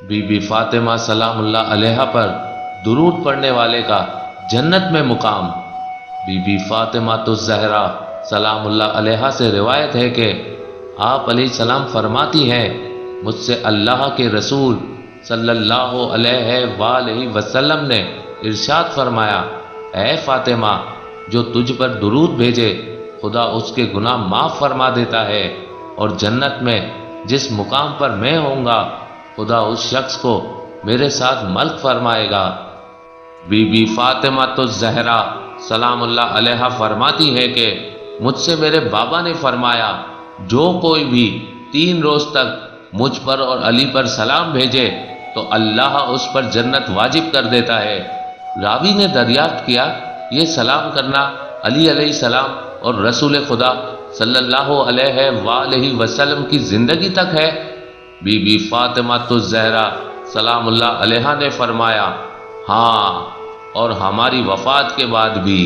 Be be Fatima سلام اللہ علیہا پر درود پڑھنے والے کا جنت میں مقام۔ بی بی فاطمہ الزہرا سلام اللہ علیہا سے روایت ہے کہ آپ علیہ السلام فرماتی ہیں، مجھ سے اللہ کے رسول صلی اللہ علیہ وآلہ وسلم نے ارشاد فرمایا، اے فاطمہ، جو تجھ پر درود بھیجے خدا اس کے گناہ معاف فرما دیتا ہے، اور جنت میں جس مقام پر میں ہوں گا خدا اس شخص کو میرے ساتھ ملک فرمائے گا۔ بی بی فاطمہ الزہرا سلام اللہ علیہا فرماتی ہے کہ مجھ سے میرے بابا نے فرمایا، جو کوئی بھی 3 روز تک مجھ پر اور علی پر سلام بھیجے تو اللہ اس پر جنت واجب کر دیتا ہے۔ راوی نے دریافت کیا، یہ سلام کرنا علی علیہ السلام اور رسول خدا صلی اللہ علیہ وآلہ وسلم کی زندگی تک ہے؟ بی بی فاطمہ الزہرا سلام اللہ علیہا نے فرمایا، ہاں، اور ہماری وفات کے بعد بھی۔